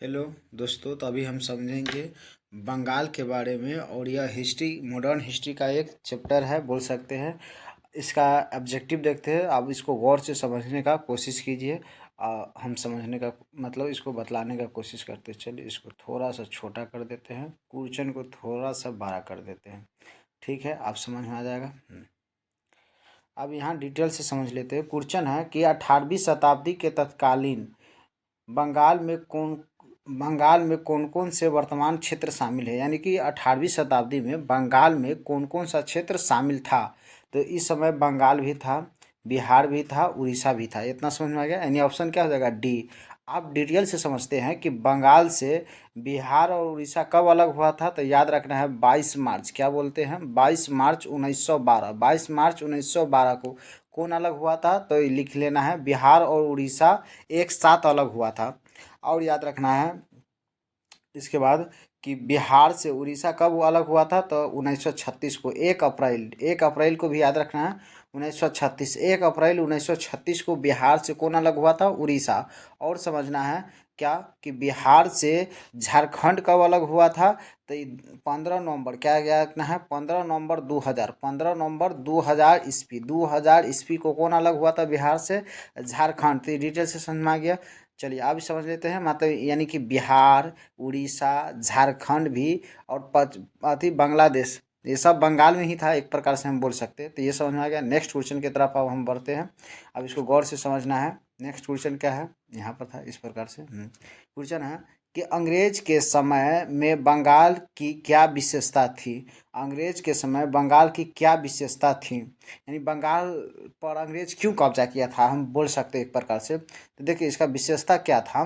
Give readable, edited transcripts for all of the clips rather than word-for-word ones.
Hello दोस्तों, तो अभी हम समझेंगे बंगाल के बारे में। और यह हिस्ट्री, मॉडर्न हिस्ट्री का एक चैप्टर है बोल सकते हैं। इसका ऑब्जेक्टिव देखते हैं, आप इसको गौर से समझने का कोशिश कीजिए। हम समझने का मतलब इसको बतलाने का कोशिश करते हैं। चलिए इसको थोड़ा सा छोटा कर देते हैं, क्वेश्चन को थोड़ा सा बड़ा कर देते हैं। ठीक है, आप समझ में आ जाएगा। अब यहाँ डिटेल से समझ लेते हैं। क्वेश्चन है कि 18वीं शताब्दी के तत्कालीन बंगाल में कौन कौन से वर्तमान क्षेत्र शामिल है, यानी कि 18वीं शताब्दी में बंगाल में कौन कौन सा क्षेत्र शामिल था। तो इस समय बंगाल भी था, बिहार भी था, उड़ीसा भी था। इतना समझ में आ गया। यानी ऑप्शन क्या हो जाएगा, डी। आप डिटेल से समझते हैं कि बंगाल से बिहार और उड़ीसा कब अलग हुआ था। तो याद रखना है 22 मार्च, क्या बोलते हैं, 22 मार्च 1912। 22 मार्च 1912 को कौन अलग हुआ था, तो लिख लेना है बिहार और उड़ीसा एक साथ अलग हुआ था। और याद रखना है इसके बाद कि बिहार से उड़ीसा कब वो अलग हुआ था, तो 1936 को, 1 अप्रैल को भी याद रखना है। 1936, 1 अप्रैल 1936 को बिहार से कौन अलग हुआ था, उड़ीसा। और समझना है क्या कि बिहार से झारखंड कब अलग हुआ था, तो 15 नवंबर, क्या याद रखना है, 15 नवंबर 2000, 15 नवंबर 2000 ईस्वी, 2000 ईस्वी को कौन अलग हुआ था बिहार से, झारखंड। तो डिटेल से समझ में आ गया। चलिए अब समझ लेते हैं। मतलब यानी कि बिहार, उड़ीसा, झारखंड भी और अति बांग्लादेश, ये सब बंगाल में ही था, एक प्रकार से हम बोल सकते हैं। तो ये समझ में आ गया। नेक्स्ट क्वेश्चन की तरफ अब हम बढ़ते हैं। अब इसको गौर से समझना है। नेक्स्ट क्वेश्चन क्या है, यहाँ पर था इस प्रकार से। क्वेश्चन है कि अंग्रेज के समय में बंगाल की क्या विशेषता थी। अंग्रेज के समय बंगाल की क्या विशेषता थी, यानी बंगाल पर अंग्रेज क्यों कब्जा किया था, हम बोल सकते हैं एक प्रकार से। तो देखिए इसका विशेषता क्या था।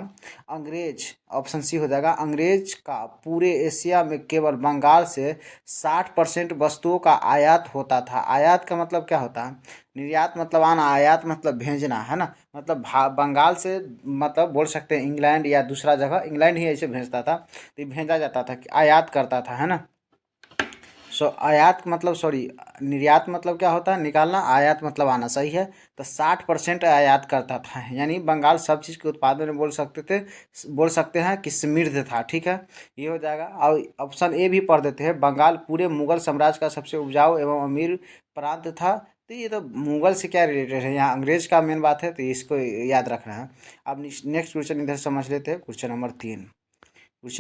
अंग्रेज, ऑप्शन सी हो जाएगा, अंग्रेज का पूरे एशिया में केवल बंगाल से 60% वस्तुओं का आयात होता था। आयात का मतलब क्या होता है, निर्यात मतलब आना, आयात मतलब भेजना, है ना। मतलब बंगाल से मतलब बोल सकते हैं इंग्लैंड या दूसरा जगह, इंग्लैंड ही ऐसे भेजता था, तो ये भेजा जाता था, आयात करता था, है ना। आयात मतलब, सॉरी, निर्यात मतलब क्या होता है, निकालना, आयात मतलब आना, सही है। तो 60% आयात करता था, यानी बंगाल सब चीज़ के उत्पादन में बोल सकते हैं कि समृद्ध था। ठीक है, ये हो जाएगा। और ऑप्शन ए भी पढ़ देते हैं, बंगाल पूरे मुगल साम्राज्य का सबसे उपजाऊ एवं अमीर प्रांत था। तो ये तो मुगल से क्या रिलेटेड है, यहाँ अंग्रेज का मेन बात है, तो इसको याद रखना है। अब नेक्स्ट क्वेश्चन इधर समझ लेते हैं। क्वेश्चन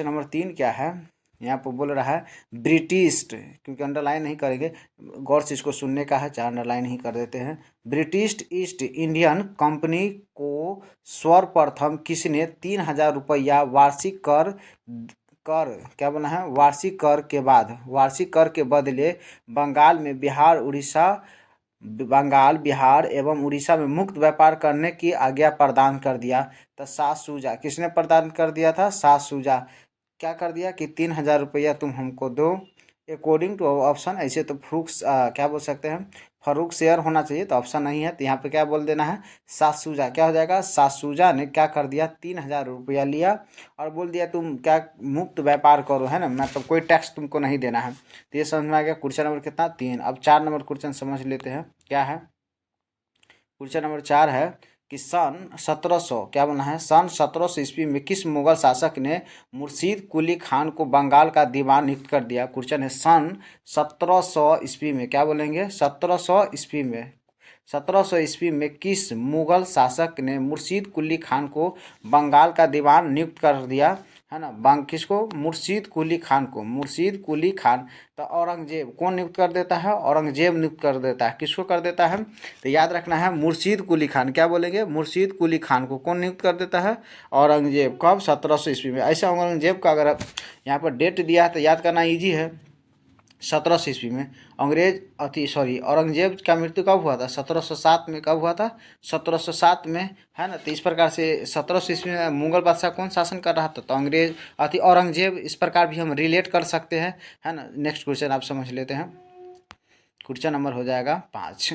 नंबर 3 क्या है, यहाँ पर बोल रहा है ब्रिटिश, क्योंकि अंडरलाइन नहीं करेंगे, गौर से इसको सुनने का है, चाहे अंडरलाइन ही कर देते हैं। ब्रिटिश ईस्ट इंडियन कंपनी को सर्वप्रथम किसने 3000 रुपया वार्षिक कर कर क्या बोला है, वार्षिक कर के बदले बंगाल, बिहार एवं उड़ीसा में मुक्त व्यापार करने की आज्ञा प्रदान कर दिया। तो सात किसने प्रदान कर दिया था, सात क्या कर दिया कि 3000 रुपया तुम हमको दो। अकॉर्डिंग टू ऑप्शन, ऐसे तो क्या बोल सकते हैं, फरूक शेयर होना चाहिए, तो ऑप्शन नहीं है, तो यहाँ पे क्या बोल देना है, सातसुजा। क्या हो जाएगा, सातसुजा ने क्या कर दिया, 3000 रुपया लिया और बोल दिया तुम क्या मुक्त व्यापार करो, है ना, मतलब कोई टैक्स तुमको नहीं देना है। तो ये समझ में आ गया। क्वेश्चन नंबर कितना, 3। अब 4 नंबर क्वेश्चन समझ लेते हैं क्या है। क्वेश्चन नंबर 4 है कि सन 1700, क्या बोलना है, सन 1700 ईस्वी में किस मुगल शासक ने मुर्शीद कुली खान को बंगाल का दीवान नियुक्त कर दिया। क्वेश्चन है सन 1700 ईस्वी में, क्या बोलेंगे, 1700 ईस्वी में किस मुगल शासक ने मुर्शीद कुली खान को बंगाल का दीवान नियुक्त कर दिया, है ना। किसको, मुर्शीद कुली खान। तो औरंगजेब कौन नियुक्त कर देता है, औरंगजेब नियुक्त कर देता है। किसको कर देता है, तो याद रखना है मुर्शीद कुली खान, क्या बोलेंगे, मुर्शीद कुली खान को कौन नियुक्त कर देता है, औरंगजेब। कब, 1700 ईस्वी में। ऐसा औरंगजेब का अगर यहाँ पर डेट दिया है तो याद करना ईजी है। 1700 ईस्वी में औरंगजेब का मृत्यु कब हुआ था, 1707 में। कब हुआ था, 1707 में, है ना। तो इस प्रकार से 1700 ईस्वी में मुगल बादशाह कौन शासन कर रहा था, तो औरंगजेब। इस प्रकार भी हम रिलेट कर सकते हैं, है ना। नेक्स्ट क्वेश्चन आप समझ लेते हैं। क्वेश्चन नंबर हो जाएगा 5।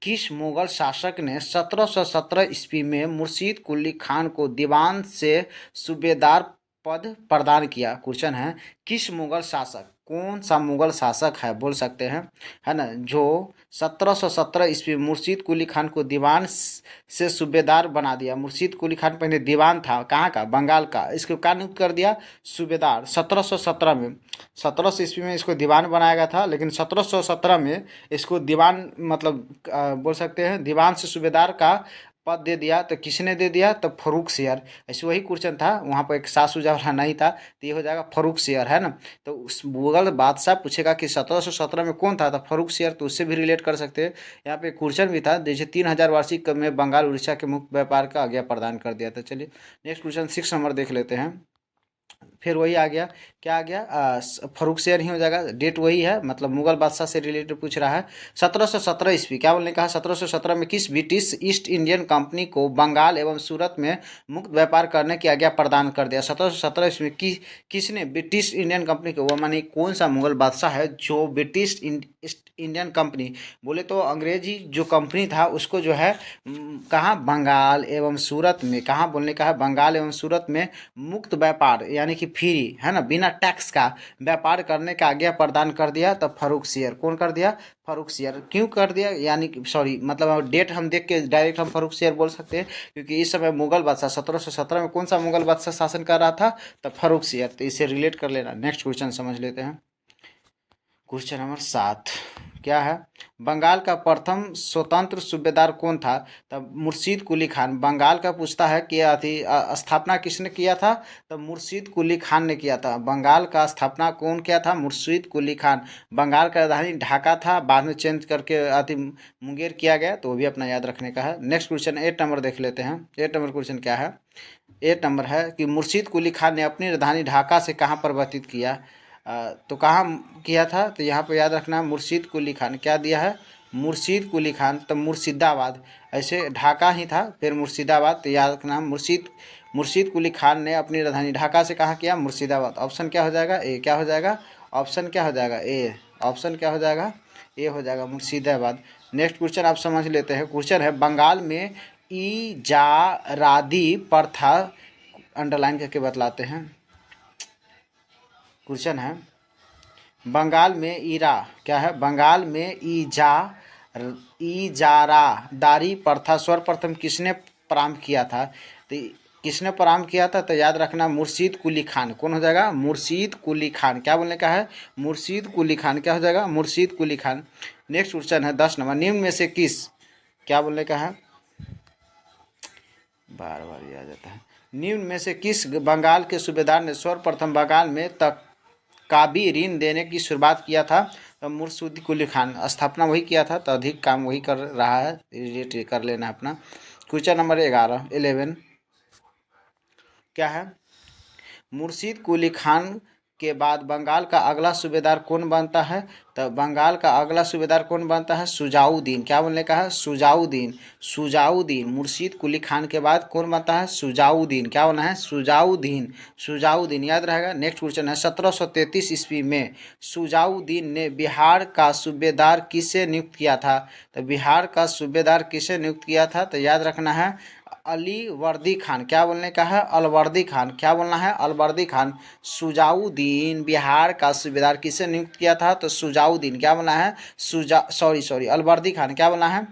किस मुगल शासक ने 1717 ईस्वी में मुर्शीद कुली खान को दीवान से सूबेदार पद प्रदान किया। क्वेश्चन है किस मुगल शासक कौन सा मुगल शासक है बोल सकते हैं, है ना, जो 1717 ईस्वी मुर्शीद कुली खान को दीवान से सूबेदार बना दिया। मुर्शीद कुली खान पहले दीवान था, कहाँ का, बंगाल का, इसको क्या नियुक्त कर दिया, सूबेदार। 1717 में, 1700 ईस्वी में इसको दीवान बनाया गया था, लेकिन 1717 में इसको दीवान मतलब बोल सकते हैं दीवान से सूबेदार का पद दे दिया। तो किसने दे दिया, तो फर्रुख सियर। ऐसे वही क्वेश्चन था, वहाँ पर एक सास सुजा वाला नहीं था, तो ये हो जाएगा फर्रुख सियर, है ना। तो उस मुगल बादशाह पूछेगा कि 1717 में कौन था, तो फर्रुख सियर, तो उससे भी रिलेट कर सकते हैं। यहाँ पे क्वेश्चन भी था, जैसे 3000 वार्षिक में बंगाल उड़ीसा के मुक्त व्यापार का आज्ञा प्रदान कर दिया था। चलिए नेक्स्ट क्वेश्चन 6 नंबर देख लेते हैं। फिर वही आ गया, क्या आ गया, फर्रुख शेर ही हो जाएगा, डेट वही है, मतलब मुगल बादशाह से रिलेटेड पूछ रहा है। 1717 ईस्वी, क्या बोलने कहा, 1717 में किस ब्रिटिश ईस्ट इंडियन कंपनी को बंगाल एवं सूरत में मुक्त व्यापार करने की आज्ञा प्रदान कर दिया। 1717 ईस्वी किसने ब्रिटिश इंडियन कंपनी को, वो मानी कौन सा मुगल बादशाह है जो ब्रिटिश ईस्ट इंडियन कंपनी, बोले तो अंग्रेजी जो कंपनी था उसको जो है कहाँ, बंगाल एवं सूरत में, कहाँ बोलने का है, बंगाल एवं सूरत में मुक्त व्यापार यानी कि फ्री, है ना, बिना टैक्स का व्यापार करने का आज्ञा प्रदान कर दिया। तब फर्रुख सियर, कौन कर दिया, फर्रुख सियर। क्यों कर दिया, यानी कि सॉरी, मतलब डेट हम देख के डायरेक्ट हम फर्रुख सियर बोल सकते हैं, क्योंकि इस समय मुगल बादशाह 1717 में कौन सा मुगल बादशाह शासन कर रहा था, तब फर्रुख सियर। तो इसे रिलेट कर लेना। नेक्स्ट क्वेश्चन समझ लेते हैं। क्वेश्चन नंबर 7 क्या है, बंगाल का प्रथम स्वतंत्र सूबेदार कौन था, तब मुर्शीद कुली खान। बंगाल का पूछता है कि स्थापना किसने किया था, तब मुर्शीद कुली खान ने किया था। बंगाल का स्थापना कौन किया था, मुर्शीद कुली खान। बंगाल का राजधानी ढाका था, बाद में चेंज करके मुंगेर किया गया, तो वो भी अपना याद रखने का है। नेक्स्ट क्वेश्चन 8 नंबर देख लेते हैं। 8 नंबर क्वेश्चन क्या है, 8 नंबर है कि मुर्शीद कुली खान ने अपनी राजधानी ढाका से कहाँ परिवर्तित किया, तो कहाँ किया था, तो यहाँ पर याद रखना मुर्शीद कुली खान, क्या दिया है, मुर्शीद कुली खान, तो मुर्शिदाबाद। ऐसे ढाका ही था फिर मुर्शिदाबाद, तो याद रखना मुर्शीद मुर्शीद कुली खान ने अपनी राजधानी ढाका से कहाँ किया, मुर्शिदाबाद। ऑप्शन क्या हो जाएगा, ए, क्या हो जाएगा, ऑप्शन क्या हो जाएगा, ए, ऑप्शन क्या हो जाएगा, ए हो जाएगा, मुर्शिदाबाद। नेक्स्ट क्वेश्चन आप समझ लेते हैं। क्वेश्चन है, बंगाल में इजारादी प्रथा, अंडरलाइन करके बतलाते हैं। क्वेश्चन है, बंगाल में ईरा, क्या है, बंगाल में इजारादारी प्रथा सर्वप्रथम किसने प्रारंभ किया था, तो किसने प्रारंभ किया था, तो याद रखना मुर्शीद कुली खान। कौन हो जाएगा, मुर्शीद कुली खान। क्या बोलने का है, मुर्शीद कुली खान, क्या हो जाएगा, मुर्शीद कुली खान। नेक्स्ट क्वेश्चन है 10 नंबर, निम्न में से किस, क्या बोलने का है, बार बार ये आ जाता है, निम्न में से किस बंगाल के सूबेदार ने सर्वप्रथम बंगाल में तक काबी ऋण देने की शुरुआत किया था, तो मुर्शीद कुली खान। स्थापना वही किया था, तो अधिक काम वही कर रहा है, रिलेट कर लेना अपना। क्वेश्चन नंबर 11 क्या है, मुर्शीद कुली खान के बाद बंगाल का अगला सूबेदार कौन बनता है, तो बंगाल का अगला सूबेदार कौन बनता है, सुजाउद्दीन। क्या बोलने का है, सुजाउद्दीन। सुजाउद्दीन, मुर्शीद कुली खान के बाद कौन बनता है, सुजाउद्दीन। क्या होना है, सुजाउद्दीन। सुजाउद्दीन याद रहेगा। नेक्स्ट क्वेश्चन है, 1733 ईस्वी में सुजाउद्दीन ने बिहार का सूबेदार किसे नियुक्त किया था, तो बिहार का सूबेदार किसे नियुक्त किया था, तो याद रखना है अलीवर्दी खान। क्या बोलने का है, अलवर्दी खान। क्या बोलना है, अलवर्दी खान। सुजाउद्दीन बिहार का सूबेदार किसे नियुक्त किया था, तो सुजाउद्दीन। क्या बोलना है, सॉरी अलवर्दी खान। क्या बोलना है,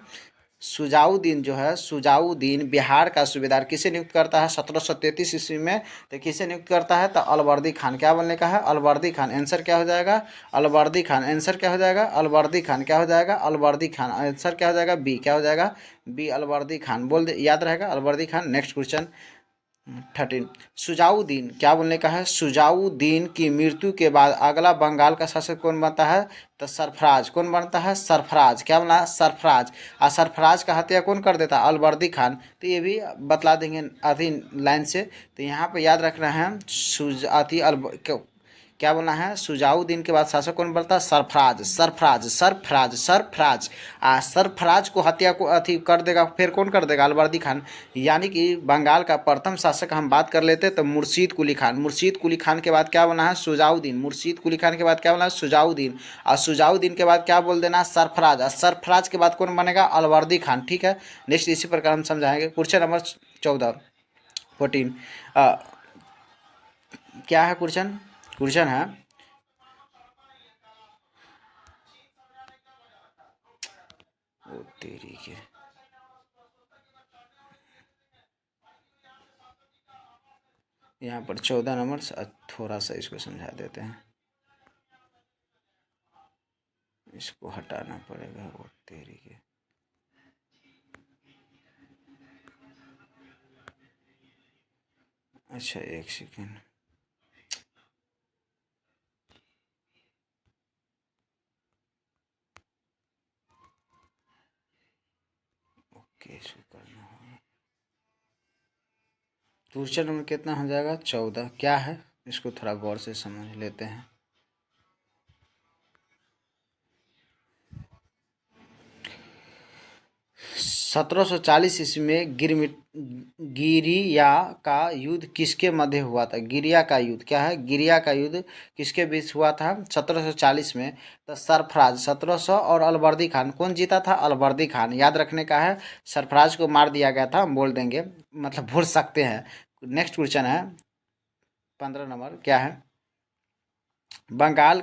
सुजाउद्दीन जो है, सुजाउद्दीन बिहार का सूबेदार किसे नियुक्त करता है 1733 ईस्वी में, तो किसे नियुक्त करता है, तो अलवर्दी खान। क्या बोलने का है, अलवर्दी खान। आंसर क्या हो जाएगा, अलवर्दी खान। आंसर क्या हो जाएगा, अलवर्दी खान। क्या हो जाएगा, अलवर्दी खान। आंसर क्या हो जाएगा, बी। क्या हो जाएगा, बी, अलवर्दी खान। बोल दे, याद रहेगा, अलवर्दी खान। नेक्स्ट क्वेश्चन 13, सुजाउद्दीन, क्या बोलने का है, सुजाउद्दीन की मृत्यु के बाद अगला बंगाल का शासक कौन बनता है, तो सरफराज। कौन बनता है, सरफराज। क्या बोला, सरफराज। और सरफराज का हत्या कौन कर देता है, अलवर्दी खान। तो ये भी बतला देंगे आधी लाइन से। तो यहाँ पे याद रखना है क्या बोलना है, सुजाउद्दीन के बाद शासक कौन बनता है, सरफराज। सरफराज सरफराज सरफराज सरफराज को हत्या को कर देगा, फिर कौन कर देगा, अलवर्दी खान। यानी कि बंगाल का प्रथम शासक हम बात कर लेते तो मुर्शीद कुली खान। मुर्शीद कुली खान के बाद क्या बना है, सुजाउद्दीन। मुर्शीद कुली खान के बाद क्या बना है, सुजाउद्दीन। और सुजाउद्दीन के बाद क्या बोल देना, सरफराज। और सरफराज के बाद कौन बनेगा, अलवर्दी खान। ठीक है, नेक्स्ट इसी प्रकार हम समझाएंगे। क्वेश्चन नंबर 14 क्या है क्वेश्चन, क्वेश्चन है यहाँ पर 14 नंबर थोड़ा सा इसको समझा देते हैं, इसको हटाना पड़ेगा, वो तेरी के। अच्छा एक सेकेंड, ओके इसको करना होगा। क्वेश्चन नंबर कितना हो जाएगा? 14। क्या है इसको थोड़ा गौर से समझ लेते हैं। 1740 ईस्वी में गिरिया का युद्ध किसके मध्य हुआ था? गिरिया का युद्ध क्या है? गिरिया का युद्ध किसके बीच हुआ था 1740 में? तो सरफराज 1700 और अलवर्दी खान। कौन जीता था? अलवर्दी खान। याद रखने का है, सरफराज को मार दिया गया था, हम बोल देंगे, मतलब भूल सकते हैं। नेक्स्ट क्वेश्चन है 15 नंबर, क्या है? बंगाल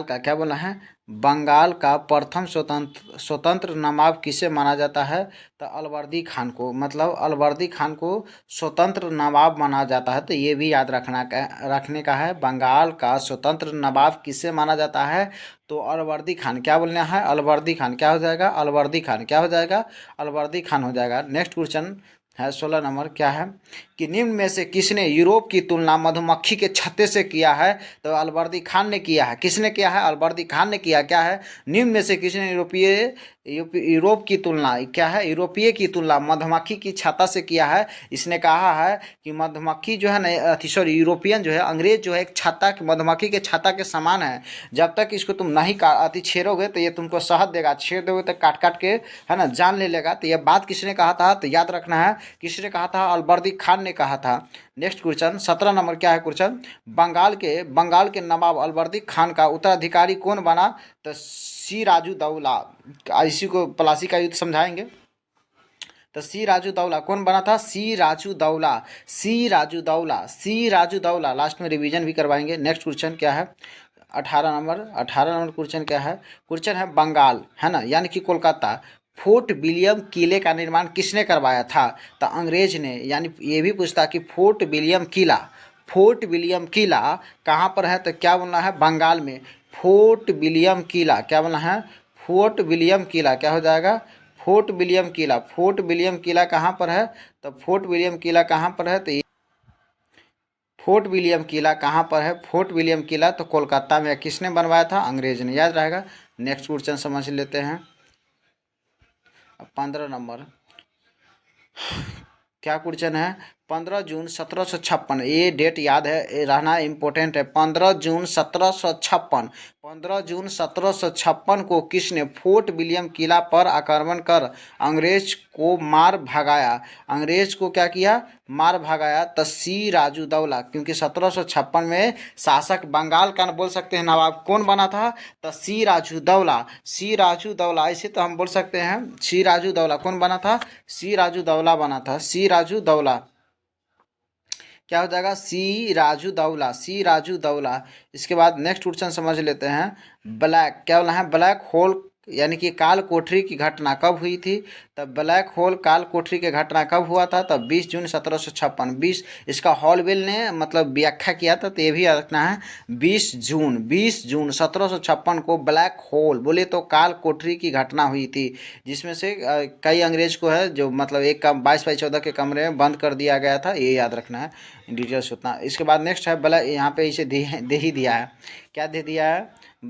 का क्या बोला है? बंगाल का प्रथम स्वतंत्र नवाब किसे माना जाता है? तो अलवर्दी खान को, मतलब अलवर्दी खान को स्वतंत्र नवाब माना जाता है। तो ये भी याद रखने का है, बंगाल का स्वतंत्र नवाब किसे माना जाता है? तो अलवर्दी खान। क्या बोलना है? अलवर्दी खान। क्या हो जाएगा? अलवर्दी खान। क्या हो जाएगा? अलवर्दी खान हो जाएगा। नेक्स्ट क्वेश्चन है 16 नंबर, क्या है? कि निम्न में से किसने यूरोप की तुलना मधुमक्खी के छत्ते से किया है? तो अलवर्दी खान ने किया है। किसने किया है? अलवर्दी खान ने किया। क्या है? निम्न में से किसने यूरोप की तुलना, क्या है? यूरोपीय की तुलना मधुमक्खी की छत्ता से किया है। इसने कहा है कि मधुमक्खी जो है ना, सॉरी, यूरोपियन जो है, अंग्रेज जो है, एक छत्ता, मधुमक्खी के छत्ता के समान है। जब तक इसको तुम नहीं छेड़ोगे तो ये तुमको शहद देगा, छेड़ दोगे तो काट काट के, है ना, जान ले लेगा। तो यह बात किसने कहा था? तो याद रखना है, किसने कहा था? अलवर्दी खान ने कहा था। नेक्स्ट क्वेश्चन 17 नंबर, क्या है क्वेश्चन? बंगाल के नवाब अलवर्दी खान का उत्तराधिकारी कौन बना? तो सिराजुद्दौला। इसी को प्लासी का युद्ध समझाएंगे। तो सिराजुद्दौला कौन बना था? सिराजुद्दौला। सिराजुद्दौला लास्ट में रिवीजन भी करवाएंगे। नेक्स्ट क्वेश्चन क्या है? 18 नंबर क्वेश्चन क्या है? क्वेश्चन है बंगाल, है ना, यानी कि कोलकाता, फोर्ट विलियम किले का निर्माण किसने करवाया था? तो अंग्रेज ने। यानी ये भी पूछता कि फोर्ट विलियम किला कहाँ पर है? तो क्या बोलना है? बंगाल में। फोर्ट विलियम किला। क्या बोलना है? फोर्ट विलियम किला। क्या हो जाएगा? फोर्ट विलियम किला। फोर्ट विलियम किला कहाँ पर है? तो फोर्ट विलियम किला कहाँ पर है? तो फोर्ट विलियम किला कहाँ पर है? फोर्ट विलियम किला तो कोलकाता में। किसने बनवाया था? अंग्रेज ने। याद रहेगा। नेक्स्ट क्वेश्चन समझ लेते हैं। अब 15 नंबर, क्या क्वेश्चन है? 15 जून 1756, ये डेट याद है, ये रहना इम्पोर्टेंट है। 15 जून 1756, 15 जून 1756 को किसने फोर्ट विलियम किला पर आक्रमण कर अंग्रेज को मार भगाया? अंग्रेज को क्या किया? मार भगाया। तो सिराजुद्दौला, क्योंकि 1756 में शासक बंगाल का बोल सकते हैं नवाब कौन बना था? तो सिराजुद्दौला ऐसे तो हम बोल सकते हैं। सिराजुद्दौला कौन बना था? सिराजुद्दौला बना था। सिराजुद्दौला। क्या हो जाएगा? सिराजुद्दौला। इसके बाद नेक्स्ट क्वेश्चन समझ लेते हैं। क्या बोला है? ब्लैक होल यानी कि काल कोठरी की घटना कब हुई थी? तब ब्लैक होल काल कोठरी की घटना कब हुआ था? तब 20 जून 1756। 20, इसका हॉलवेल ने मतलब व्याख्या किया था, तो ये भी याद रखना है। 20 जून 1756 को ब्लैक होल बोले तो काल कोठरी की घटना हुई थी, जिसमें से कई अंग्रेज को है जो मतलब एक कम 22 बाई 14 के कमरे में बंद कर दिया गया था। ये याद रखना है, डिटेल्स उतना। इसके बाद नेक्स्ट है ब्लैक, यहाँ पे इसे दे ही दिया है। क्या दे दिया है?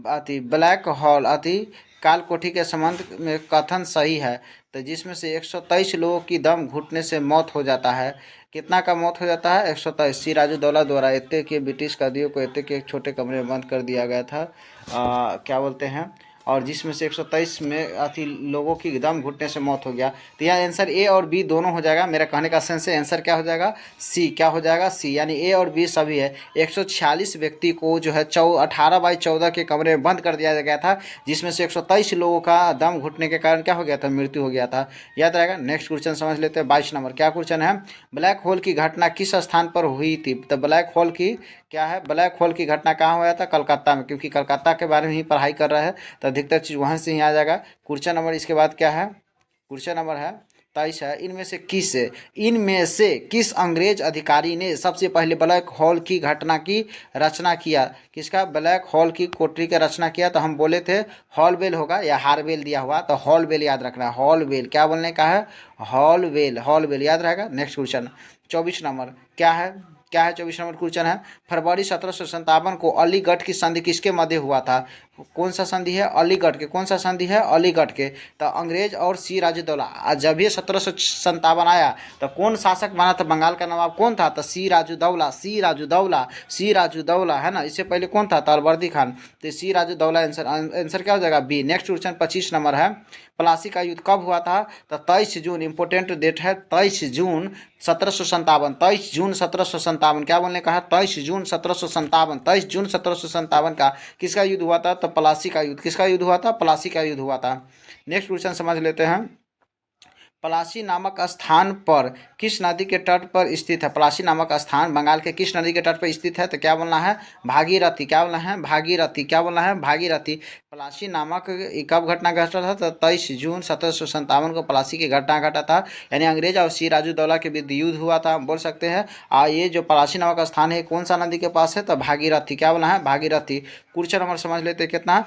अति ब्लैक होल अति काल कोठी के संबंध में कथन सही है, तो जिसमें से 123 लोगों की दम घुटने से मौत हो जाता है। कितना का मौत हो जाता है? 123। सिराजुद्दौला द्वारा इत्ते के ब्रिटिश कैदियों को इत्ते के एक छोटे कमरे में बंद कर दिया गया था। क्या बोलते हैं? और जिसमें से 123 में अति लोगों की दम घुटने से मौत हो गया। तो यह आंसर ए और बी दोनों हो जाएगा। मेरा कहने का सेंस है आंसर क्या हो जाएगा? सी। क्या हो जाएगा? सी, यानी ए और बी सभी है। 146 व्यक्ति को जो है 18 बाई 14 के कमरे में बंद कर दिया गया था, जिसमें से 123 लोगों का दम घुटने के कारण क्या हो गया था? मृत्यु हो गया था। याद रहेगा। नेक्स्ट क्वेश्चन समझ लेते हैं 22 नंबर, क्या क्वेश्चन है? ब्लैक होल की घटना किस स्थान पर हुई थी? तो ब्लैक होल की क्या है? ब्लैक होल की घटना कहाँ हुआ था? कलकत्ता में, क्योंकि कलकत्ता के बारे में ही पढ़ाई कर रहा है तो अधिकतर चीज़ वहाँ से ही आ जाएगा। क्वेश्चन नंबर इसके बाद क्या है? क्वेश्चन नंबर है 23 है। इनमें से किस अंग्रेज अधिकारी ने सबसे पहले ब्लैक होल की घटना की रचना किया? किसका? ब्लैक होल की कोठरी का रचना किया। तो हम बोले थे हॉलवेल होगा या हारवेल दिया हुआ, तो हॉलवेल याद रखना है। हॉलवेल क्या बोलने का है? हॉलवेल, हॉलवेल याद रहेगा। नेक्स्ट क्वेश्चन 24 नंबर क्या है 24 नंबर क्वेश्चन है, फरवरी 1757 को अलीगढ़ की संधि किसके मध्य हुआ था? कौन सा संधि है? अलीगढ़ के। कौन सा संधि है? अलीगढ़ के। तो अंग्रेज और सिराजुद्दौला, जब ये 1757 आया तो कौन शासक बना था? बंगाल का नवाब कौन था? तो सिराजुद्दौला है ना। इससे पहले कौन था? तो अलवर्दी खान। तो सिराजुद्दौला आंसर क्या हो जाएगा? बी। नेक्स्ट क्वेश्चन 25 नंबर है, प्लासी का युद्ध कब हुआ था? तो 23 जून, इंपोर्टेंट डेट है 23 जून 1757। 23 जून 1757 क्या बोलने का है? 23 जून 1757, 23 जून 1757 का किसका युद्ध हुआ था? तो प्लासी का युद्ध। किसका युद्ध हुआ था? प्लासी का युद्ध हुआ था। नेक्स्ट क्वेश्चन समझ लेते हैं, पलासी नामक स्थान पर किस नदी के तट पर स्थित है? पलासी नामक स्थान बंगाल के किस नदी के तट पर स्थित है? तो क्या बोलना है? भागीरथी। क्या बोलना है? भागीरथी। क्या बोलना है? भागीरथी। पलासी नामक कब घटना घटा था? तो 23 जून 1757 को पलासी की घटना घटा था, यानी अंग्रेज और सिराजुद्दौला के बीच युद्ध हुआ था, हम बोल सकते हैं। ये जो पलासी नामक स्थान है कौन सा नदी के पास है? तो भागीरथी। क्या बोलना है? भागीरथी। क्वेश्चन नंबर समझ लेते हैं कितना,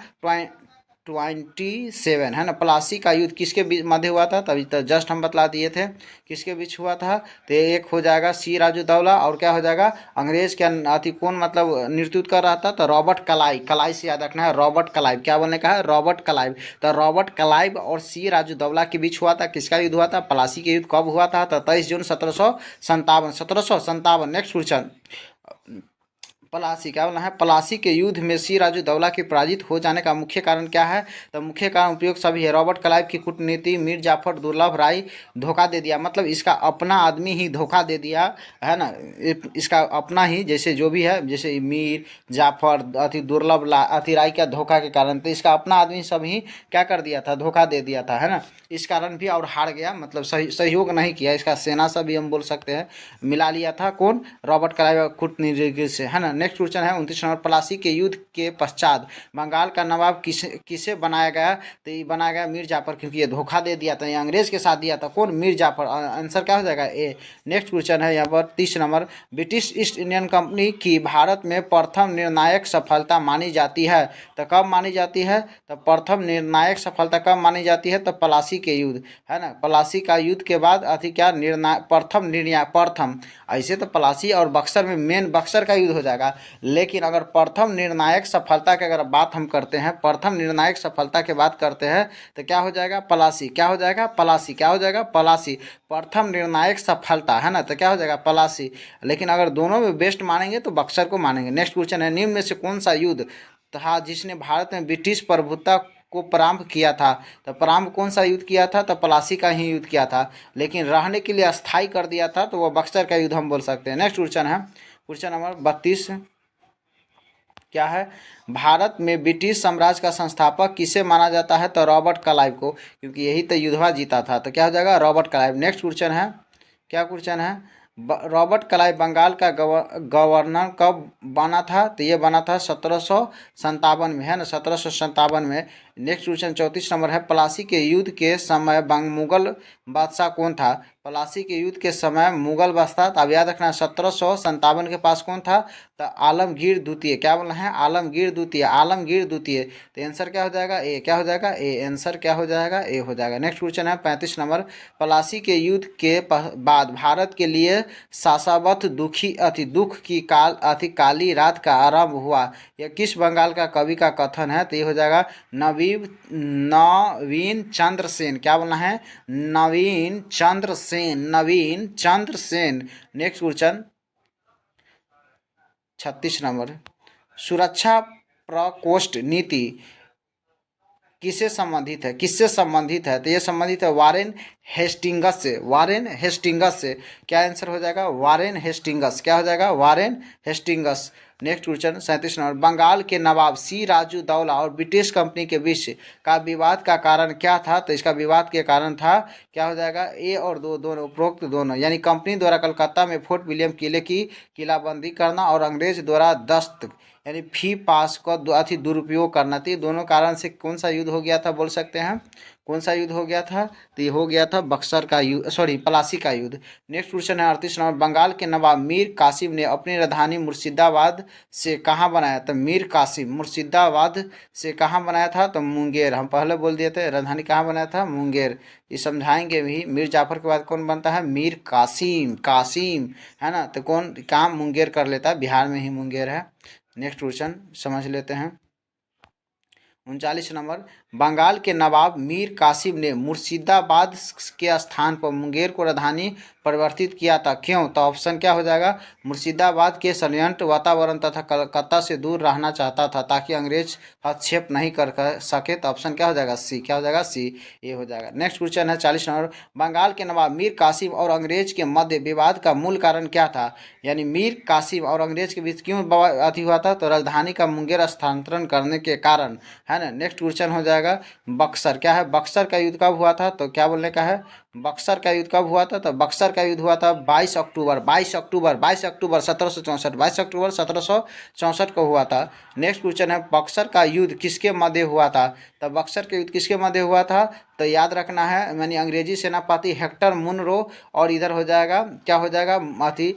27 है ना। प्लासी का युद्ध किसके बीच मध्य हुआ था? तभी तो जस्ट हम बतला दिए थे किसके बीच हुआ था। तो एक हो जाएगा सिराजुद्दौला, और क्या हो जाएगा? अंग्रेज के अति कौन मतलब नेतृत्व कर रहा था? तो रॉबर्ट क्लाइव। क्लाइव से याद रखना है, रॉबर्ट क्लाइव। क्या बोलने का है? Robert Clive. तो रॉबर्ट क्लाइव और सिराजुद्दौला के बीच हुआ था। किसका युद्ध हुआ था? प्लासी के युद्ध कब हुआ था? तो 23 जून 1757। Next question, Palasi. क्या बोलना है? पलासी के युद्ध में सिराजुद्दौला के पराजित हो जाने का मुख्य कारण क्या है? तो मुख्य कारण उपयोग सभी है, रॉबर्ट क्लाइव की कूटनीति, मीर जाफर, दुर्लभ राय धोखा दे दिया, मतलब इसका अपना आदमी ही धोखा दे दिया है ना। इसका अपना ही, जैसे जो भी है, जैसे मीर जाफर अति दुर्लभ अति राय का धोखा के कारण, तो इसका अपना आदमी सब ही क्या कर दिया था? धोखा दे दिया था, है ना। इस कारण भी और हार गया, मतलब सहयोग नहीं किया इसका सेना से भी हम बोल सकते हैं, मिला लिया था। कौन? रॉबर्ट क्लाइव कूटनीति से, है ना। नेक्स्ट क्वेश्चन है 29 नंबर, प्लासी के युद्ध के पश्चात बंगाल का नवाब किसे बनाया गया? तो ये बनाया गया मीर जाफर, क्योंकि ये धोखा दे दिया था, ये अंग्रेज के साथ दिया था। कौन? मीर जाफर। आंसर क्या हो जाएगा? ए। नेक्स्ट क्वेश्चन है यहाँ पर 30 number, British east Indian company की भारत में प्रथम निर्णायक सफलता मानी जाती है? तो कब मानी जाती है? तो प्रथम निर्णायक सफलता कब मानी जाती है? तो प्लासी के युद्ध, है ना। प्लासी का युद्ध के बाद अति क्या निर्णय, प्रथम। ऐसे तो प्लासी और बक्सर में मेन बक्सर का युद्ध हो जाएगा, लेकिन अगर प्रथम निर्णायक सफलता की अगर बात हम करते हैं, प्रथम निर्णायक सफलता की बात करते हैं, तो क्या हो जाएगा? प्लासी। क्या हो जाएगा? प्लासी। क्या हो जाएगा? प्लासी। प्रथम निर्णायक सफलता, है ना, तो क्या हो जाएगा? प्लासी। लेकिन अगर दोनों में बेस्ट मानेंगे तो बक्सर को मानेंगे। नेक्स्ट क्वेश्चन है, निम्न में से कौन सा युद्ध था जिसने भारत में ब्रिटिश प्रभुत्व को प्रारंभ किया था? तो प्रारंभ कौन सा युद्ध किया था? तो प्लासी का ही युद्ध किया था, लेकिन रहने के लिए अस्थायी कर दिया था, तो वो बक्सर का युद्ध हम बोल सकते हैं। नेक्स्ट क्वेश्चन है क्वेश्चन नंबर 32, क्या है? भारत में ब्रिटिश साम्राज्य का संस्थापक किसे माना जाता है? तो रॉबर्ट क्लाइव को, क्योंकि यही तो युद्धवा जीता था, तो क्या हो जाएगा? Robert Clive. नेक्स्ट क्वेश्चन है, क्या क्वेश्चन है? रॉबर्ट क्लाइव बंगाल का गवर्नर कब बना था? तो ये बना था 1757 में, है ना, 1757 में। नेक्स्ट क्वेश्चन 34 नंबर है, प्लासी के युद्ध के समय मुगल बादशाह कौन था? प्लासी के युद्ध के समय मुगल बादशाह, तो अब याद रखना 1757 के पास कौन था? तो आलमगीर द्वितीय। क्या बोलना है? आलमगीर द्वितीय। आलमगीर द्वितीय। तो आंसर क्या हो जाएगा? ए। क्या हो जाएगा? ए। आंसर क्या हो जाएगा? ए हो जाएगा। नेक्स्ट क्वेश्चन है 35 नंबर, प्लासी के युद्ध के बाद भारत के लिए सासावत दुख की काली रात का आरंभ हुआ, यह किस बंगाल का कवि का कथन है? तो ये हो जाएगा नवीन चंद्र सेन। क्या बोलना है? नवीन चंद्र सेन। नवीन Chandra Sen. Next question 36 number, सुरक्षा प्रकोष्ठ नीति किससे संबंधित है? किससे संबंधित है? तो ये संबंधित है वारेन हेस्टिंगस से। वारेन हेस्टिंगस से। क्या आंसर हो जाएगा? Warren Hastings. क्या हो जाएगा? Warren Hastings. Next question 37 number, Bengal के नवाब सिराजुद्दौला और ब्रिटिश कंपनी के बीच का विवाद का कारण क्या था? तो इसका विवाद के कारण था, क्या हो जाएगा? ए और दो, दोनों उपरोक्त दोनों, यानी कंपनी द्वारा कलकत्ता में फोर्ट विलियम किले की किलाबंदी करना और अंग्रेज द्वारा दस्त यानी फी पास का अति दुरुपयोग करना थी। दोनों कारण से कौन सा युद्ध हो गया था बोल सकते हैं? कौन सा युद्ध हो गया था? तो ये हो गया था बक्सर का युद्ध, सॉरी प्लासी का युद्ध। नेक्स्ट क्वेश्चन है 38 नंबर, बंगाल के नवाब मीर कासिम ने अपनी राजधानी मुर्शिदाबाद से कहाँ बनाया? तो मीर कासिम मुर्शिदाबाद से कहाँ बनाया था? तो मुंगेर। हम पहले बोल दिए थे राजधानी कहाँ बनाया था, मुंगेर। ये समझाएंगे भी। मीर जाफर के बाद कौन बनता है? मीर कासिम, कासिम है ना। तो कौन काम मुंगेर कर लेता है, बिहार में ही मुंगेर है। नेक्स्ट क्वेश्चन समझ लेते हैं 39 नंबर, बंगाल के नवाब मीर कासिम ने मुर्शिदाबाद के स्थान पर मुंगेर को राजधानी परिवर्तित किया था, क्यों? तो ऑप्शन क्या हो जाएगा? मुर्शिदाबाद के संयंत्र वातावरण तथा कलकत्ता से दूर रहना चाहता था ताकि अंग्रेज हस्तक्षेप नहीं कर सके। तो ऑप्शन क्या हो जाएगा? सी। क्या हो जाएगा? सी, ये हो जाएगा। नेक्स्ट क्वेश्चन है 40 नंबर, बंगाल के नवाब मीर कासिम और अंग्रेज के मध्य विवाद का मूल कारण क्या था? यानी मीर कासिम और अंग्रेज के बीच क्यों अति हुआ था? तो राजधानी का मुंगेर स्थानांतरण करने के कारण, है ना। नेक्स्ट क्वेश्चन हो जाएगा बक्सर। क्या है? बक्सर का युद्ध कब हुआ था? तो क्या बोलने का है? बक्सर का युद्ध कब हुआ था? तो बक्सर का युद्ध हुआ था 22 अक्टूबर 1764, 22 अक्टूबर 1764 को हुआ था। नेक्स्ट क्वेश्चन है बक्सर का युद्ध किसके मध्य हुआ था? तो बक्सर का युद्ध किसके मध्य हुआ था? तो याद रखना है, यानी अंग्रेजी सेनापति हेक्टर मुनरो और इधर हो जाएगा, क्या हो जाएगा, अति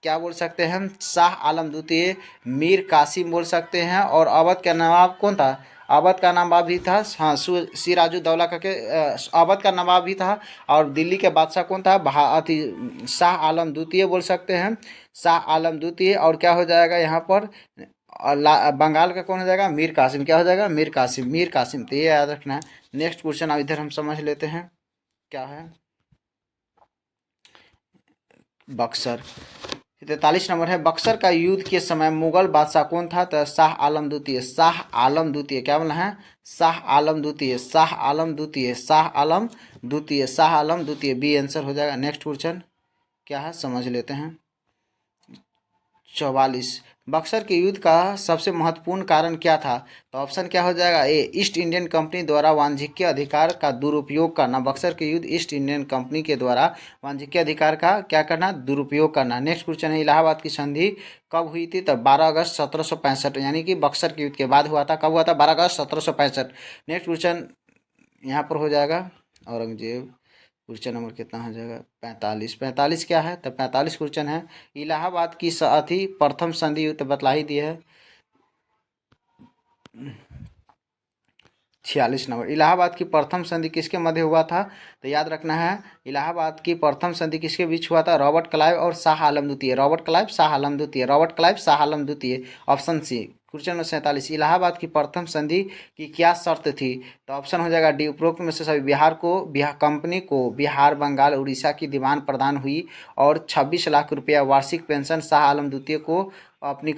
क्या बोल सकते हैं हम, शाह आलम द्वितीय, मीर कासिम बोल सकते हैं। और अवध का नवाब कौन था? अवध का नवाब भी था, हाँ, सिराजुद्दौला करके अवध का नवाब भी था। और दिल्ली के बादशाह कौन था? शाह आलम द्वितीय बोल सकते हैं, शाह आलम द्वितीय। और क्या हो जाएगा यहाँ पर? बंगाल का कौन हो जाएगा? मीर कासिम। क्या हो जाएगा? मीर कासिम, मीर कासिम। तो ये याद रखना है। नेक्स्ट क्वेश्चन अब इधर हम समझ लेते हैं क्या है। बक्सर 43 नंबर है, बक्सर का युद्ध के समय मुगल बादशाह कौन था? तो शाह आलम द्वितीय, शाह आलम द्वितीय। क्या बोला है? शाह आलम द्वितीय, शाह आलम द्वितीय, शाह आलम द्वितीय, शाह आलम द्वितीय, बी आंसर हो जाएगा। नेक्स्ट क्वेश्चन क्या है समझ लेते हैं 44, बक्सर के युद्ध का सबसे महत्वपूर्ण कारण क्या था? तो ऑप्शन क्या हो जाएगा? ए, ईस्ट इंडियन कंपनी द्वारा वाणिज्यिक अधिकार का दुरुपयोग करना। बक्सर के युद्ध ईस्ट इंडियन कंपनी के द्वारा वाणिज्यिक अधिकार का क्या करना? दुरुपयोग करना। नेक्स्ट क्वेश्चन है, इलाहाबाद की संधि कब हुई थी? तो 12 अगस्त 1765, यानी कि बक्सर के युद्ध के बाद हुआ था। कब हुआ था? 12 अगस्त 1765। नेक्स्ट क्वेश्चन यहाँ पर हो जाएगा औरंगजेब। क्वेश्चन नंबर कितना हो जाएगा? 45। 45 क्या है? तो 45 क्वेश्चन है, इलाहाबाद की अथी प्रथम संधि तो बतला ही दिए है। 46 नंबर, इलाहाबाद की प्रथम संधि किसके मध्य हुआ था? तो याद रखना है, इलाहाबाद की प्रथम संधि किसके बीच हुआ था? रॉबर्ट क्लाइव और शाह आलम द्वितीय, रॉबर्ट क्लाइव, शाह आलम द्वितीय, रॉबर्ट क्लाइव, शाह आलम द्वितीय। Option C. Question number 47, Allahabad की प्रथम संधि की क्या शर्त थी? तो ऑप्शन हो जाएगा डी, उपरोक्त में से सभी बिहार कंपनी को बिहार, बंगाल, उड़ीसा की दीवान प्रदान हुई और 26 लाख रुपया वार्षिक पेंशन शाह आलम द्वितीय को अपनी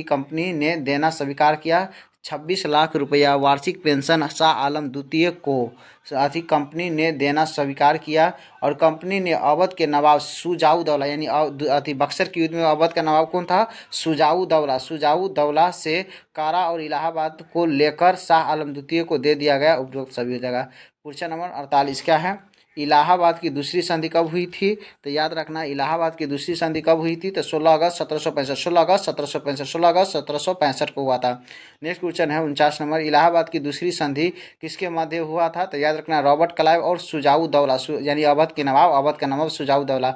कंपनी ने देना स्वीकार किया। 26 लाख रुपया वार्षिक पेंशन शाह आलम द्वितीय को कंपनी ने देना स्वीकार किया। और कंपनी ने अवध के नवाब शुजाउद्दौला, यानी बक्सर के युद्ध में अवध का नवाब कौन था? शुजाउद्दौला, शुजाउद्दौला से कारा और इलाहाबाद को लेकर शाह आलम द्वितीय को दे दिया गया। उपरोक्त सभी हो जाएगा। क्वेश्चन नंबर 48 क्या है? इलाहाबाद की दूसरी संधि कब हुई थी? तो याद रखना, इलाहाबाद की दूसरी संधि कब हुई थी? तो 16 अगस्त 1765, 16 अगस्त 1765, 16 अगस्त 1765 को हुआ था। नेक्स्ट क्वेश्चन है 49 नंबर, इलाहाबाद की दूसरी संधि किसके मध्य हुआ था? तो याद रखना, रॉबर्ट क्लाइव और शुजाउद्दौला, यानी अवध के नवाब, अवध का नवाब शुजाउद्दौला।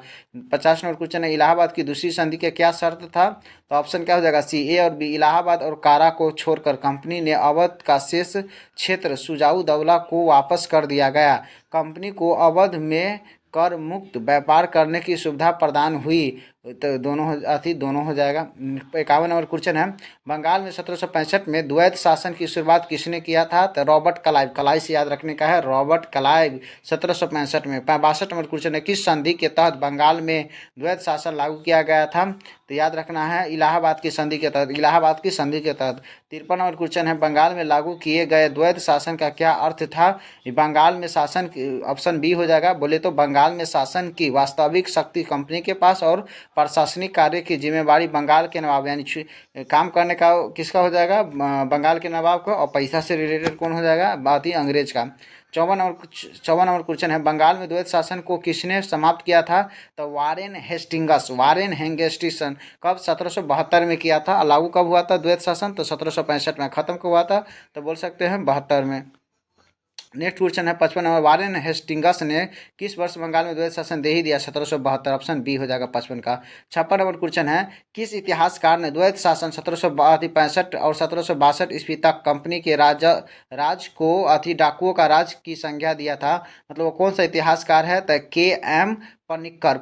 50 नंबर क्वेश्चन है, इलाहाबाद की दूसरी संधि का क्या शर्त था? तो ऑप्शन क्या हो जाएगा? सी, ए और बी। इलाहाबाद और कारा को छोड़कर कंपनी ने अवध का शेष क्षेत्र शुजाउद्दौला को वापस कर दिया गया। कंपनी को अवध में कर मुक्त व्यापार करने की सुविधा प्रदान हुई। तो दोनों हो जाएगा। 51 नंबर क्वेश्चन है, बंगाल में 1765 में द्वैत शासन की शुरुआत किसने किया था? तो रॉबर्ट क्लाइव, क्लाइव से याद रखने का है, रॉबर्ट क्लाइव 1765 में। 62 नंबर क्वेश्चन है, किस संधि के तहत बंगाल में द्वैत शासन लागू किया गया था? तो याद रखना है, इलाहाबाद की संधि के तहत, इलाहाबाद की संधि के तहत। 53 नंबर क्वेश्चन है, बंगाल में लागू किए गए द्वैत शासन का क्या अर्थ था? बंगाल में शासन, ऑप्शन बी हो जाएगा। बोले तो बंगाल में शासन की वास्तविक शक्ति कंपनी के पास और प्रशासनिक कार्य की जिम्मेवारी बंगाल के नवाब, यानी काम करने का किसका हो जाएगा? बंगाल के नवाब को। और पैसा से रिलेटेड कौन हो जाएगा? बात ही अंग्रेज का। 54 नंबर क्वेश्चन है, बंगाल में द्वैत शासन को किसने समाप्त किया था? तो वारेन हेस्टिंगस, वारेन हेंगेस्टिसन। कब? 1772 में किया था। लागू कब हुआ था द्वैत शासन? तो 1765 में। खत्म कब हुआ था? तो बोल सकते हैं 72 में। नेक्स्ट क्वेश्चन है 55 नंबर, वारेन हेस्टिंगस ने किस वर्ष बंगाल में द्वैत शासन दे ही दिया? 1772। ऑप्शन बी हो जाएगा 55 का। 56 नंबर क्वेश्चन है, किस इतिहासकार ने द्वैत शासन 1765 और 1762 ईस्वी तक कंपनी के राज को डाकुओं का राज की संज्ञा दिया था? मतलब वो कौन सा इतिहासकार है? तो के एम पनिक्कर।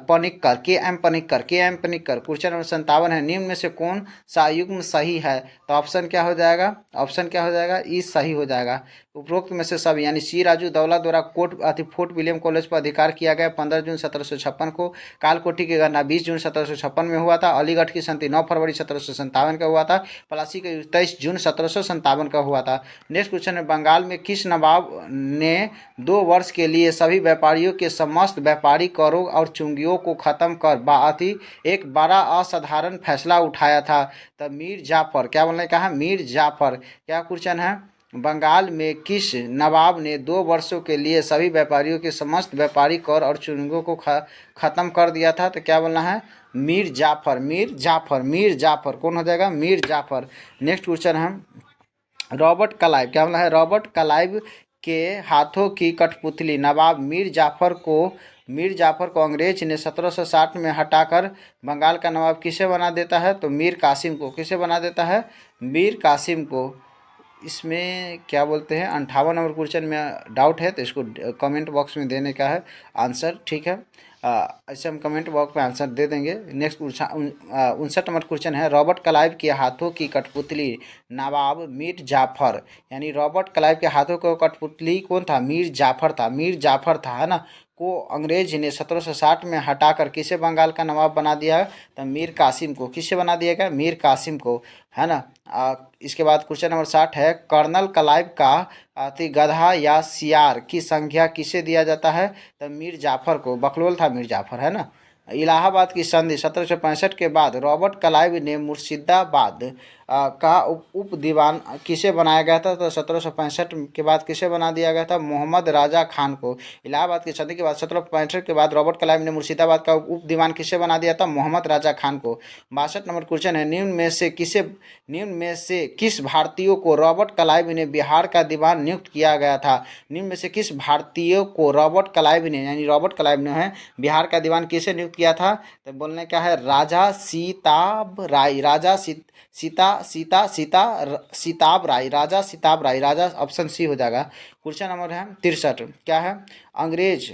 क्वेश्चन नंबर 57 है, निम्न में से कौन सा युग्म सही है? तो ऑप्शन क्या हो जाएगा? ऑप्शन क्या हो जाएगा? ई सही हो जाएगा। उपरोक्त में से सब, यानी सी राजू दौला द्वारा फोर्ट विलियम कॉलेज पर अधिकार किया गया 15 जून 1756 को। कालकोठी की गणना 20 जून 1756 में हुआ था। अलीगढ़ की संधि 9 फरवरी 1757 का हुआ था। प्लासी का युद्ध 23 जून 1757 का हुआ था। नेक्स्ट क्वेश्चन है, बंगाल में किस नवाब ने 2 वर्ष के लिए सभी व्यापारियों के समस्त व्यापारी करों और चुंगियों को खत्म कर एक बड़ा असाधारण फैसला उठाया था? तब मीर जाफर। क्या बोलने कहा? मीर जाफर। क्या क्वेश्चन है? बंगाल में किस नवाब ने 2 वर्षों के लिए सभी व्यापारियों के समस्त व्यापारी कर और चुंगियों को खत्म कर दिया था? तो क्या बोलना है? मीर जाफर। मीर जाफर। मीर जाफर कौन हो जाएगा? मीर जाफर। नेक्स्ट क्वेश्चन है, रॉबर्ट क्लाइव। क्या बोला है? रॉबर्ट क्लाइव के हाथों की कठपुतली नवाब मीर जाफर को अंग्रेज ने 1760 में हटाकर बंगाल का नवाब किसे बना देता है? तो मीर कासिम को। किसे बना देता है? मीर कासिम को। इसमें क्या बोलते हैं, 58 नंबर क्वेश्चन में डाउट है तो इसको कमेंट बॉक्स में देने का है आंसर, ठीक है। ऐसे हम कमेंट बॉक्स में आंसर दे देंगे। नेक्स्ट 59 नंबर क्वेश्चन है, रॉबर्ट क्लाइव के हाथों की कठपुतली नवाब मीर जाफर, यानी रॉबर्ट क्लाइव के हाथों का कठपुतली कौन था? मीर जाफर था। मीर जाफर था, है ना, को अंग्रेज ने 1760 में हटाकर किसे बंगाल का नवाब बना दिया? तो मीर कासिम को। किसे बना दिया गया? मीर कासिम को, है ना। इसके बाद क्वेश्चन नंबर 60 है, कर्नल क्लाइव का गधा या सियार की संज्ञा किसे दिया जाता है? तो मीर जाफर को। बकलोल था मीर जाफर, है ना। इलाहाबाद की संधि 1765 के बाद रॉबर्ट क्लाइव ने मुर्शिदाबाद का उप दीवान किसे बनाया गया था? तो 1765 के बाद किसे बना दिया गया था? मोहम्मद राजा खान को। इलाहाबाद की संधि के बाद 1765 के बाद रॉबर्ट क्लाइव ने मुर्शिदाबाद का उप दीवान किसे बना दिया था? मोहम्मद राजा खान को। 62 नंबर क्वेश्चन है, निम्न में से किस भारतीयों को रॉबर्ट क्लाइव ने बिहार का दीवान नियुक्त किया गया था? निम्न में से किस भारतीयों को रॉबर्ट क्लाइव ने, यानी रॉबर्ट क्लाइव ने है बिहार का दीवान किसे नियुक्त किया था? तो बोलने क्या है? राजा सीताब राय। राजा सीताब राय। राजा सीताब राय। राजा ऑप्शन सी हो जाएगा। क्वेश्चन नंबर है 63, क्या है? अंग्रेज।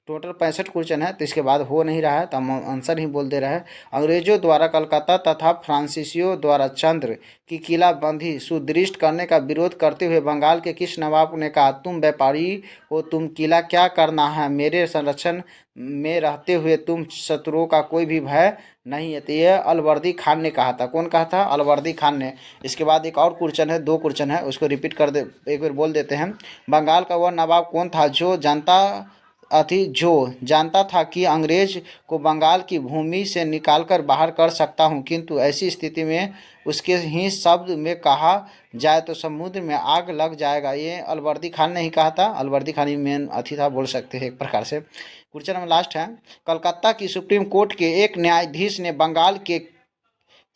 टोटल 65 क्वेश्चन है तो इसके बाद हो नहीं रहा है तो हम आंसर ही बोल दे रहे हैं। अंग्रेजों द्वारा कलकत्ता तथा फ्रांसीसियों द्वारा चंद्र की किलाबंदी सुदृढ़ करने का विरोध करते हुए बंगाल के किस नवाब ने कहा, तुम व्यापारी हो, तुम किला क्या करना है, मेरे संरक्षण में रहते हुए तुम शत्रुओं का कोई भी भय नहीं है? तो ये अलवर्दी खान ने कहा था। कौन कहा था? अलवर्दी खान ने। इसके बाद एक और क्वेश्चन है, 2 क्वेश्चन है, उसको रिपीट कर दे, एक बार बोल देते हैं। बंगाल का वह नवाब कौन था जो जानता था कि अंग्रेज को बंगाल की भूमि से निकालकर बाहर कर सकता हूं, किंतु ऐसी स्थिति में उसके ही शब्द में कहा जाए तो समुद्र में आग लग जाएगा? ये अलवर्दी खान ने ही कहा था। अलवर्दी खान ही मेन अथी था, बोल सकते हैं एक प्रकार से। क्वेश्चन नंबर लास्ट है, कलकत्ता की सुप्रीम कोर्ट के एक न्यायाधीश ने बंगाल के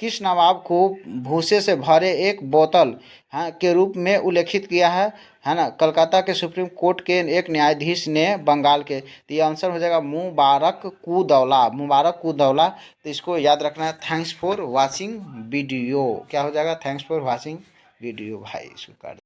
किस नवाब को भूसे से भरे एक बोतल, हाँ, के रूप में उल्लेखित किया है ना? कलकत्ता के सुप्रीम कोर्ट के एक न्यायाधीश ने बंगाल के, तो ये आंसर हो जाएगा मुबारक-कुदौला। मुबारक-कुदौला। तो इसको याद रखना है। Thanks for watching video. क्या हो जाएगा? Thanks for watching video. भाई इसको काट